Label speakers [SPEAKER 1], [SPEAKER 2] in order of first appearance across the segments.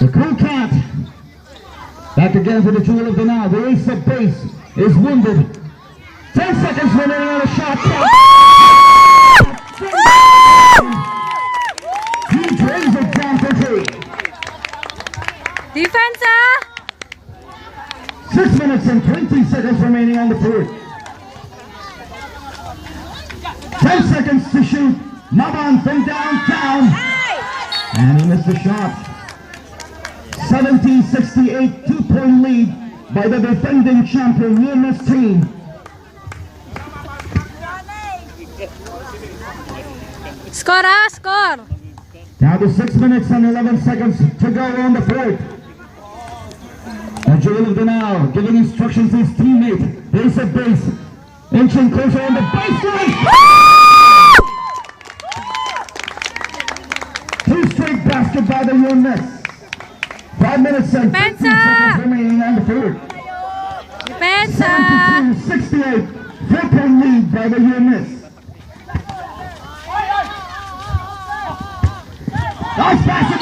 [SPEAKER 1] The Cool Cat. Back again for the jewel of the now. The ace of base is wounded. 10 seconds remaining on the shot clock. He drains it down for 3.
[SPEAKER 2] Defense,
[SPEAKER 1] 6 minutes and 20 seconds remaining on the board. 10 seconds to shoot. Maban from downtown. And he missed the shot. 17-68, 2-point lead by the defending champion UMS team.
[SPEAKER 2] Score, score.
[SPEAKER 1] Now to 6 minutes and 11 seconds to go on the court. And Joel of the now giving instructions to his teammate. Base at base. Inching closer on the baseline. 2 straight basket by the UMS. 5 minutes and 15 seconds remaining on the court.
[SPEAKER 2] Defense,
[SPEAKER 1] 72-68. 4-point lead by the UMS. Nice basket.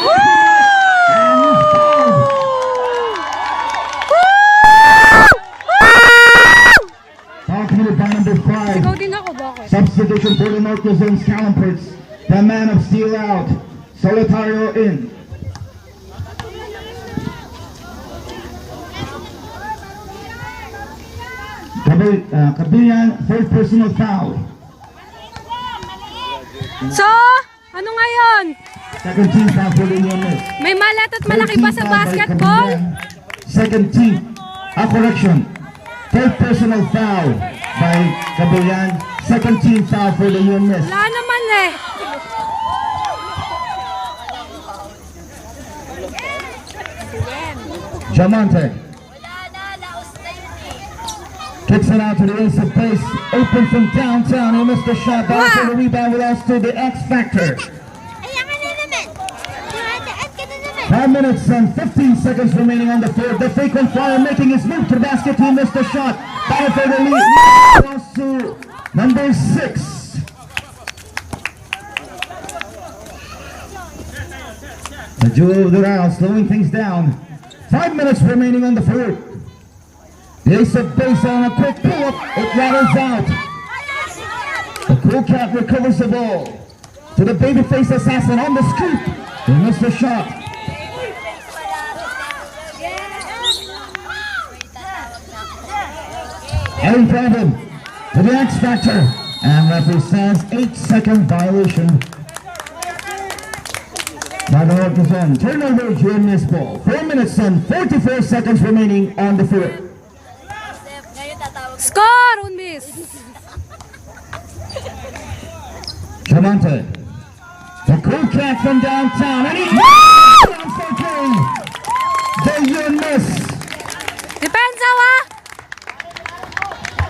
[SPEAKER 1] Foul committed by number 5.
[SPEAKER 2] Ikaw din ako, bakit?
[SPEAKER 1] Substitution for the North Luzon Scallompers. The man of steel out. Solitario in. Kabiyan, third personal foul.
[SPEAKER 2] So, ano ngayon?
[SPEAKER 1] Second team foul for the UMS.
[SPEAKER 2] May malat at malaki pa sa basketball?
[SPEAKER 1] Second team, correction. Third personal foul by Kabiyan. Second team foul for the UMS.
[SPEAKER 2] Wala naman eh.
[SPEAKER 1] Jamonte. Kicks it out to the ace of base. Open from downtown. He missed the shot. Ball for the rebound. Belongs to the X Factor. 5 minutes and 15 seconds remaining on the field. The frequent flyer making his move to the basket. He missed the shot. Ball for the lead. Belongs to number 6. The jewel of the round, slowing things down. 5 minutes remaining on the field. The ace of base on a quick pull-up. It rattles out. The Cool Cat recovers the ball. To the babyface assassin on the scoop. He missed the shot. Aaron Brandon to the X Factor. And referee says 8-second violation. By the North Luzon. Turnover during this ball. 4 minutes and 44 seconds remaining on the field.
[SPEAKER 2] Score, Unbis.
[SPEAKER 1] Jamonte. The Cool Cat from downtown. And he the UMS.
[SPEAKER 2] Depensa, wa?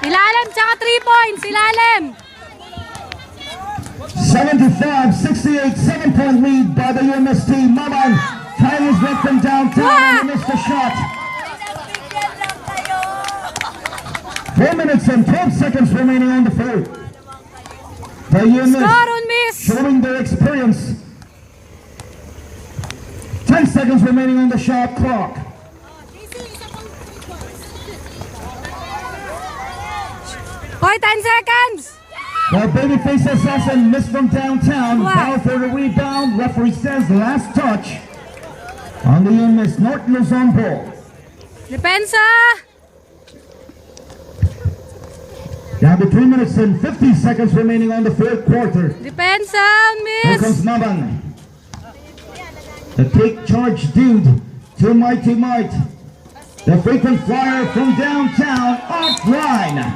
[SPEAKER 2] Ilalim, tsaka 3 points. Ilalim.
[SPEAKER 1] 75-68, 7-point lead by the UMS team. Maman trying his way from downtown and he missed the shot. 4 minutes and 12 seconds remaining on the field. The UMS
[SPEAKER 2] Score, Unbis.
[SPEAKER 1] showing their experience. 10 seconds remaining on the shot clock.
[SPEAKER 2] Hoy, 10 seconds.
[SPEAKER 1] The babyface assassin missed from downtown.
[SPEAKER 2] Wow.
[SPEAKER 1] Foul for the rebound. Referee says last touch on the UMS North Luzon ball.
[SPEAKER 2] Depensa.
[SPEAKER 1] Down to 3 minutes and 50 seconds remaining on the fourth quarter.
[SPEAKER 2] Depensa,
[SPEAKER 1] Here comes
[SPEAKER 2] Unbis.
[SPEAKER 1] Maban. The take charge dude to Mighty Might. The frequent flyer from downtown offline.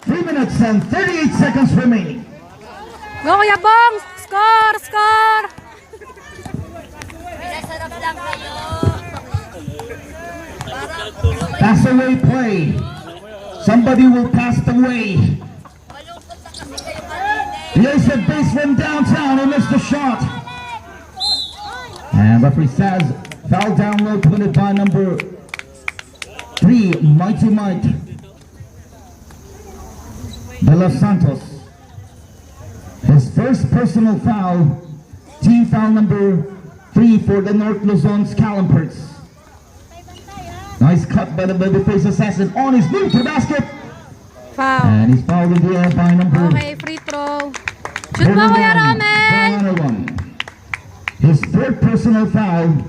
[SPEAKER 1] 3 minutes and 38 seconds remaining.
[SPEAKER 2] Go, Kuya Bong. Score, score.
[SPEAKER 1] Pass away play. Somebody will pass the way. The ace of base from downtown. He missed the shot. And referee says foul down low committed by number 3, Mighty Might. De Los Santos. His first personal foul, team foul number free for the North Luzon Scallompers. Nice cut by the babyface assassin on his move to the basket.
[SPEAKER 2] Foul.
[SPEAKER 1] And he's fouled in the air by number
[SPEAKER 2] Okay, free throw. Shoot mo, Kuya Roman!
[SPEAKER 1] 1. His third personal foul.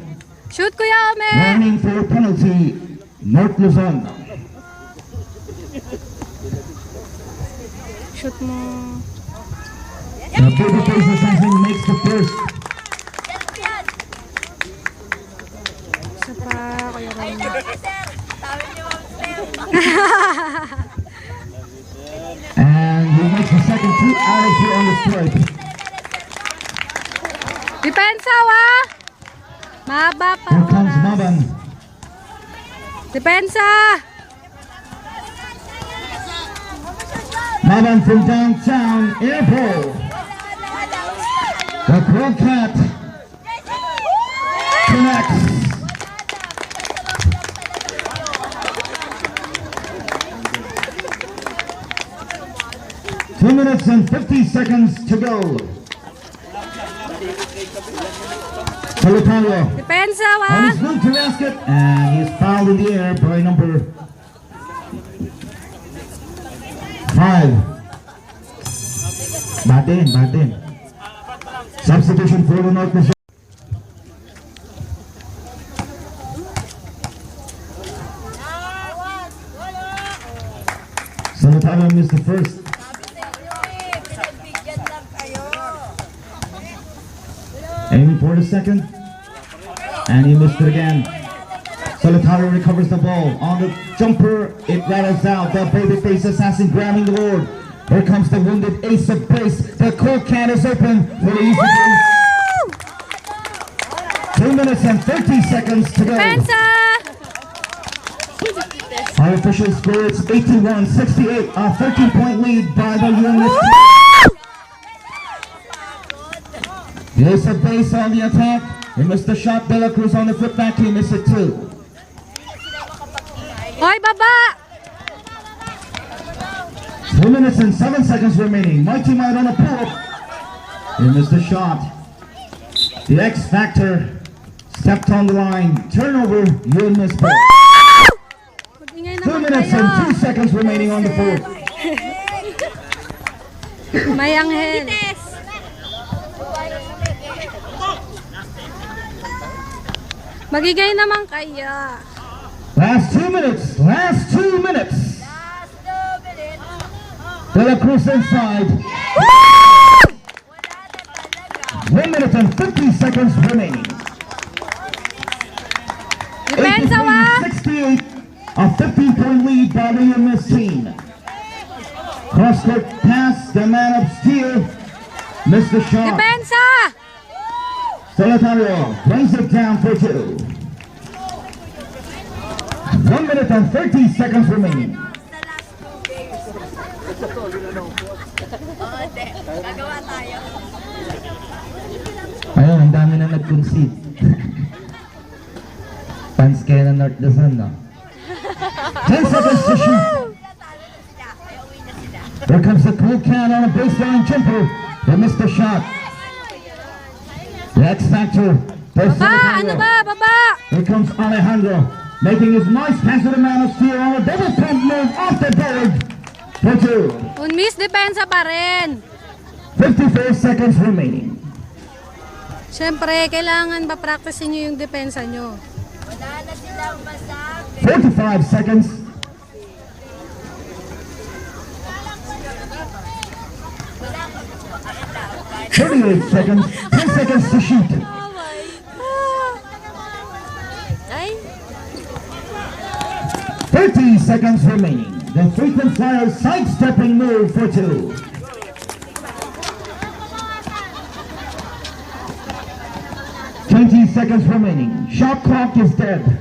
[SPEAKER 2] Shoot, Kuya Roman!
[SPEAKER 1] Warning for a penalty, North Luzon.
[SPEAKER 2] Shoot mo.
[SPEAKER 1] The babyface assassin makes the first.
[SPEAKER 2] Isa pa, Kuya Roman.
[SPEAKER 1] And he makes the second 2 out of 2 on the stripe.
[SPEAKER 2] Depensa, wa! Mahaba pa
[SPEAKER 1] Here comes
[SPEAKER 2] oras.
[SPEAKER 1] Maban.
[SPEAKER 2] Depensa!
[SPEAKER 1] Maban from downtown, air ball. The Crow Cat connects. Two minutes and 50 seconds to go. Solitario
[SPEAKER 2] Depensa, wa!
[SPEAKER 1] on his move to basket, and he is fouled in the air by number 5. Batin. Substitution for the North Luzon. Solitario missed the first. Aiming for the second, and he missed it again. Solitario recovers the ball. On the jumper, it rattles out. The babyface assassin grabbing the board. Here comes the wounded ace of base. The cold can is open for the easy base. 2 minutes and 30 seconds to go.
[SPEAKER 2] Depensa!
[SPEAKER 1] Our official score is 81-68. A 13-point lead by the UNS. The ace of base on the attack. He missed the shot. De La Cruz on the footback. He missed it too.
[SPEAKER 2] Hoy, baba!
[SPEAKER 1] 2 minutes and 7 seconds remaining. Mighty Might on a pull-up. He missed the shot. The X Factor stepped on the line. Turnover. UNS ball.
[SPEAKER 2] Mag-ingay
[SPEAKER 1] 2
[SPEAKER 2] naman
[SPEAKER 1] minutes
[SPEAKER 2] kayo.
[SPEAKER 1] and 2 seconds remaining on the board.
[SPEAKER 2] May anghel. Magigay naman kaya.
[SPEAKER 1] Last 2 minutes. Last 2 minutes. De La Cruz inside. 1 minute and 50 seconds remaining.
[SPEAKER 2] Depensa, wa!
[SPEAKER 1] 68, a 15-point lead by the UMS team. Cross-court pass, the man of steel missed the shot.
[SPEAKER 2] Depensa!
[SPEAKER 1] Solitario brings it down for 2. 1 minute and 30 seconds remaining. Ayun, ang dami na nag-concede. Fans kayo ng North Luzon, no? 10 seconds to shoot. There comes the cool can on a baseline jumper. They missed the shot. The X Factor.
[SPEAKER 2] Baba! Ano ba? Baba!
[SPEAKER 1] Here comes Alejandro, making his nice pass to the man of steel on a double pump move off the board. For 2.
[SPEAKER 2] Unmiss, depensa pa rin.
[SPEAKER 1] 54 seconds remaining.
[SPEAKER 2] Siyempre, kailangan ba practice nyo yung depensa nyo?
[SPEAKER 1] 45 seconds. 38 seconds. 10 seconds to shoot.
[SPEAKER 2] Ay,
[SPEAKER 1] 30 seconds remaining. The frequent flyer sidestepping move for 2. 20 seconds remaining. Shot clock is dead.